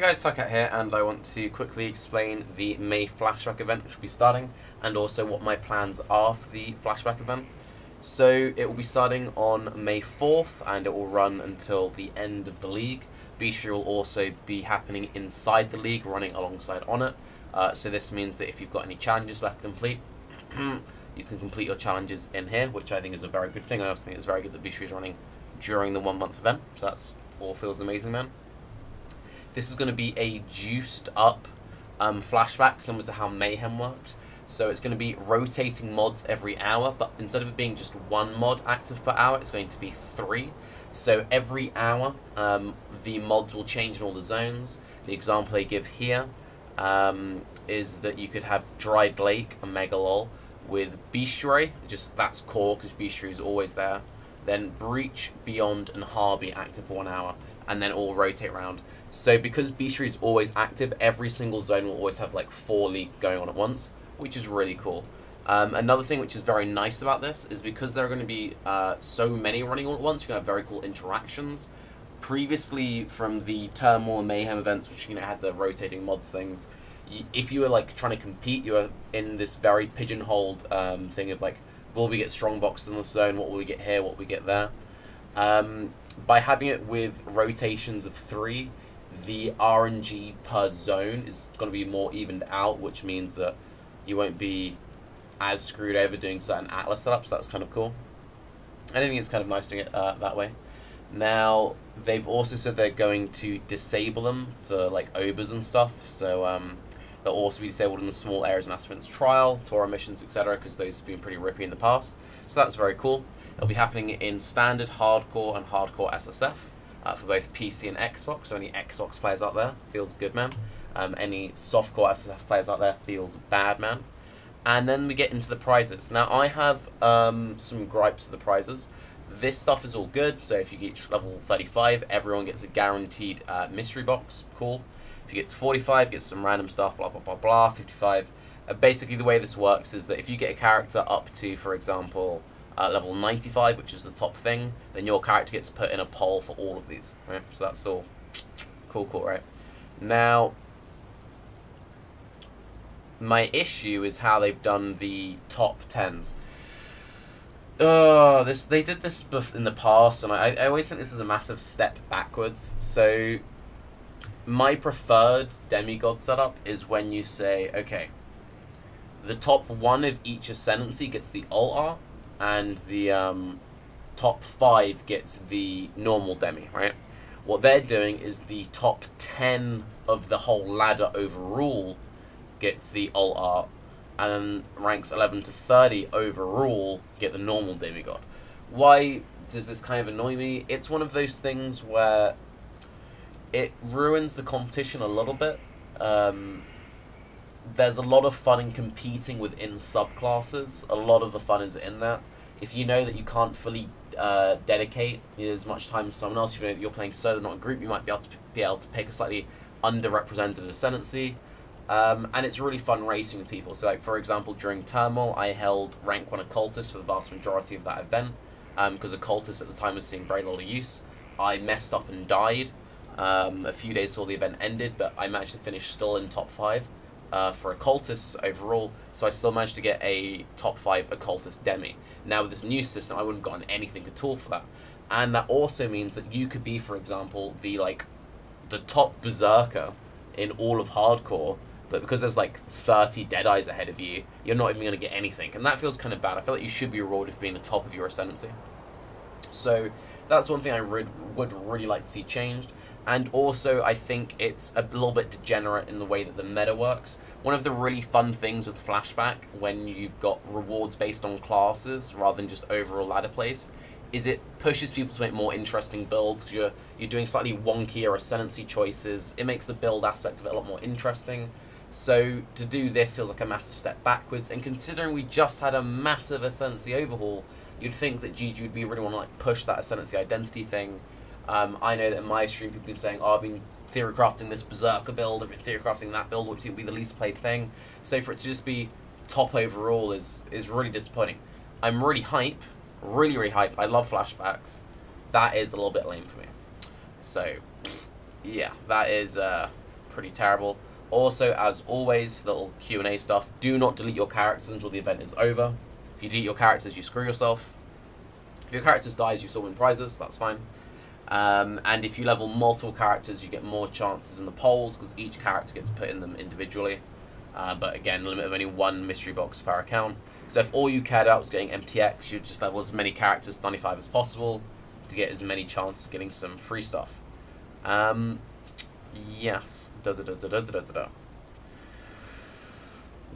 Hey guys, Tarke here, and I want to quickly explain the May Flashback event which will be starting, and also what my plans are for the Flashback event. So it will be starting on May 4th, and it will run until the end of the league. Bestiary will also be happening inside the league, running alongside on it. So this means that if you've got any challenges left to complete, you can complete your challenges in here, which I think is a very good thing. I also think it's very good that Bestiary is running during the 1 month event, so that's all feels amazing, man. This is going to be a juiced up flashback, similar to how Mayhem worked. So it's going to be rotating mods every hour, but instead of it being just one mod active per hour, it's going to be 3. So every hour, the mods will change in all the zones. The example they give here is that you could have Dried Lake and Megalol with Bestiary, just that's core because Bestiary is always there. Then Breach, Beyond, and Harby active for 1 hour, and then all rotate around. So because Bestiary is always active, every single zone will always have like 4 leagues going on at once, which is really cool. Another thing which is very nice about this is because there are going to be so many running all at once, you're going to have very cool interactions. Previously, from the Turmoil and Mayhem events, which had the rotating mods things, if you were like trying to compete, you were in this very pigeonholed thing of like, will we get strong boxes in the zone, what will we get here, what will we get there. By having it with rotations of 3, the RNG per zone is going to be more evened out, which means that you won't be as screwed over doing certain Atlas setups. That's kind of cool. I think it's kind of nice doing it that way. Now, they've also said they're going to disable them for like Obers and stuff, so they'll also be disabled in the small areas and aspirants trial, Torah missions, etc., because those have been pretty rippy in the past. So that's very cool. It'll be happening in standard, hardcore, and hardcore SSF. For both PC and Xbox, so any Xbox players out there, feels good, man. Any softcore SSF players out there, feels bad, man. And then we get into the prizes. Now, I have some gripes with the prizes. This stuff is all good, so if you get level 35, everyone gets a guaranteed mystery box, cool. If you get to 45, you get some random stuff, blah, blah, blah, blah, 55. Basically, the way this works is that if you get a character up to, for example, level 95, which is the top thing, then your character gets put in a poll for all of these, right? So that's all cool, right? Now, my issue is how they've done the top 10s. They did this in the past, and I always think this is a massive step backwards. So, my preferred demigod setup is when you say, okay, the top 1 of each ascendancy gets the alt art, and the top 5 gets the normal demi, right? What they're doing is the top 10 of the whole ladder overall gets the alt art, and then ranks 11 to 30 overall get the normal demigod. Why does this kind of annoy me? It's one of those things where it ruins the competition a little bit. There's a lot of fun in competing within subclasses. A lot of the fun is in that. If you know that you can't fully dedicate as much time as someone else, if you know that you're playing solo, not a group, you might be able to pick a slightly underrepresented ascendancy. And it's really fun racing with people. So, like, for example, during Turmoil, I held rank 1 occultist for the vast majority of that event, because occultist at the time was seeing very little use. I messed up and died a few days before the event ended, but I managed to finish still in top 5. For occultists overall, so I still managed to get a top 5 occultist demi. Now with this new system, I wouldn't have gotten anything at all for that, and that also means that you could be, for example, the top berserker in all of hardcore, but because there's like 30 Deadeyes ahead of you, you're not even going to get anything, and that feels kind of bad. I feel like you should be rewarded for being the top of your ascendancy. So that's one thing I would really like to see changed. And also, I think it's a little bit degenerate in the way that the meta works. One of the really fun things with Flashback, when you've got rewards based on classes rather than just overall ladder place, is it pushes people to make more interesting builds, because you're doing slightly wonkier ascendancy choices. It makes the build aspect of it a lot more interesting. So to do this feels like a massive step backwards, and considering we just had a massive ascendancy overhaul, you'd think that GG would be really want to like push that ascendancy identity thing. I know that in my stream people have been saying, oh, I've been theory crafting this berserker build, I've been theory crafting that build, which would be the least played thing. So for it to just be top overall is really disappointing. I'm really hype, really hype. I love flashbacks. That is a little bit lame for me. So yeah, that is pretty terrible. Also, as always, for the little Q&A stuff, do not delete your characters until the event is over. If you delete your characters, you screw yourself. If your characters dies, you still win prizes, that's fine. And if you level multiple characters, you get more chances in the polls, because each character gets put in them individually. But again, limit of only 1 mystery box per account. So if all you cared about was getting MTX, you'd just level as many characters, 95 as possible, to get as many chances of getting some free stuff. Yes.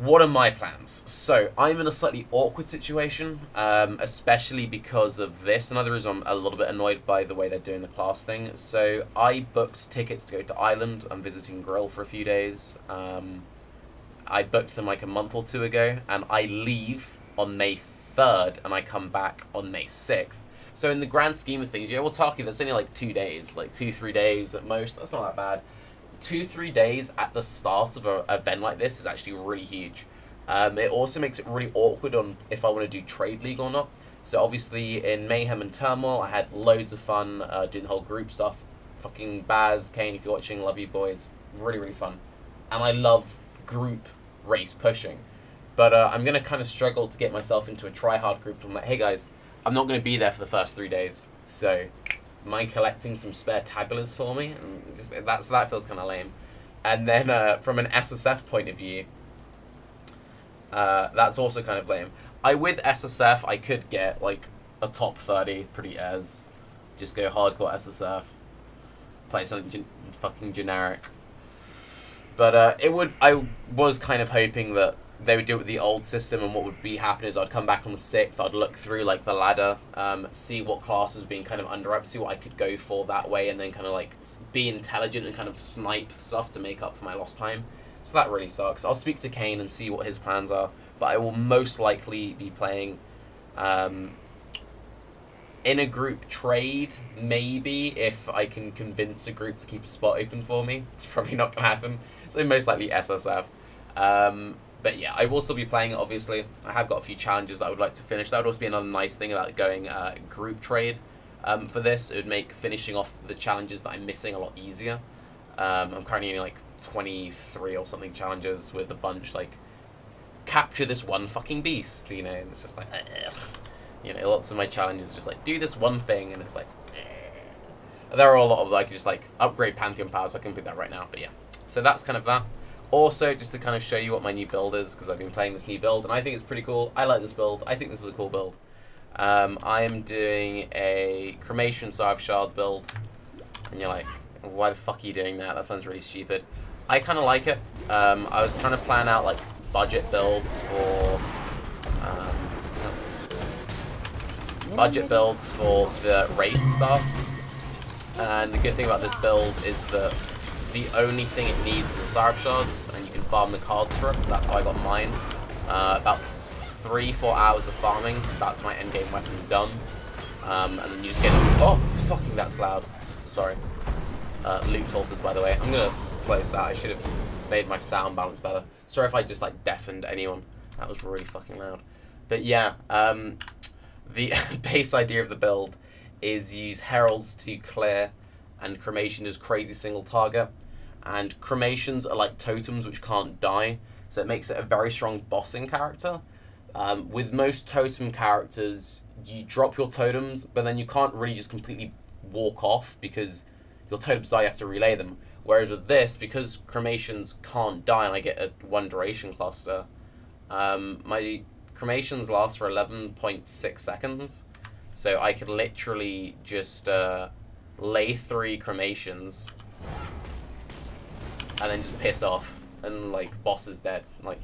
What are my plans? So, I'm in a slightly awkward situation, especially because of this. Another reason I'm a little bit annoyed by the way they're doing the class thing. So, I booked tickets to go to Ireland. I'm visiting Grill for a few days. I booked them like a month or 2 ago, and I leave on May 3rd, and I come back on May 6th. So in the grand scheme of things, yeah, well, Tarke, that's only like 2 days, like 2-3 days at most. That's not that bad. 2-3 days at the start of an event like this is actually really huge. It also makes it really awkward on if I want to do Trade League or not. So obviously in Mayhem and Turmoil, I had loads of fun doing the whole group stuff. Fucking Baz, Kane, if you're watching, love you boys. Really, really fun. And I love group race pushing. But I'm going to kind of struggle to get myself into a try-hard group. I'm like, hey guys, I'm not going to be there for the first 3 days, so mind collecting some spare tabulars for me? And just, that feels kind of lame. And then from an SSF point of view, that's also kind of lame. With SSF, I could get like a top 30 pretty as. Just go hardcore SSF, play something fucking generic. But I was kind of hoping that they would do it with the old system, and what would be happening is I'd come back on the 6th, I'd look through like the ladder, see what class was being kind of under up, see what I could go for that way, and then kind of like be intelligent and kind of snipe stuff to make up for my lost time. So that really sucks. I'll speak to Kane and see what his plans are, but I will most likely be playing in a group trade, maybe, if I can convince a group to keep a spot open for me. It's probably not going to happen, so most likely SSF. But yeah, I will still be playing it, obviously. I have got a few challenges that I would like to finish. That would also be another nice thing about going group trade for this. It would make finishing off the challenges that I'm missing a lot easier. I'm currently in like 23 or something challenges with a bunch, like, capture this one fucking beast, you know, and it's just like, ugh. You know, lots of my challenges just like, do this one thing, and it's like, ugh. There are a lot of, like, just like, upgrade Pantheon powers. I can do that right now, but yeah. So that's kind of that. Also, just to kind of show you what my new build is, because I've been playing this new build, and I think it's pretty cool. I like this build. I think this is a cool build. I am doing a Cremation Starve Shard build, and you're like, why the fuck are you doing that? That sounds really stupid. I kind of like it. I was trying to plan out, like, budget builds for... the race stuff. And the good thing about this build is that the only thing it needs is the Starve Shards, and you can farm the cards for it. That's how I got mine. About 3-4 hours of farming, that's my endgame weapon done. And then you just get... Oh, fucking that's loud. Sorry. Loot filters, by the way. I'm gonna close that. I should have made my sound balance better. Sorry if I just, like, deafened anyone. That was really fucking loud. But yeah, the base idea of the build is use Heralds to clear, and Cremation is crazy single target. And Cremations are like totems which can't die, so it makes it a very strong bossing character. With most totem characters, you drop your totems, but then you can't really just completely walk off because your totems die, you have to relay them. Whereas with this, because Cremations can't die and I get a 1 duration cluster, my Cremations last for 11.6 seconds, so I could literally just lay 3 Cremations and then just piss off, and like boss is dead. Like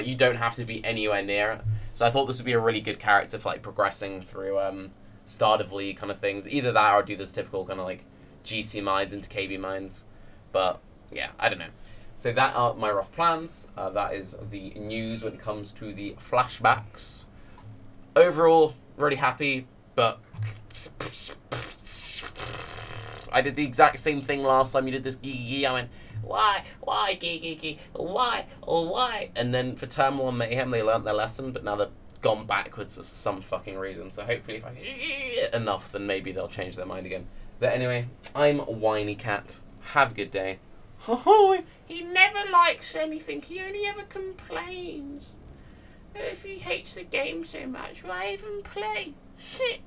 you don't have to be anywhere near it. So I thought this would be a really good character for like progressing through start of league kind of things. Either that or do this typical kind of like GC mines into KB mines. But yeah, I don't know. So that are my rough plans. That is the news when it comes to the flashbacks. Overall, really happy, but I did the exact same thing last time you did this gee. I went, why, gee, why? And then for Turmoil and Mayhem, they learnt their lesson, but now they've gone backwards for some fucking reason. So hopefully if I enough, then maybe they'll change their mind again. But anyway, I'm Whiny Cat. Have a good day. Oh, he never likes anything. He only ever complains. If he hates the game so much, why even play? Shit.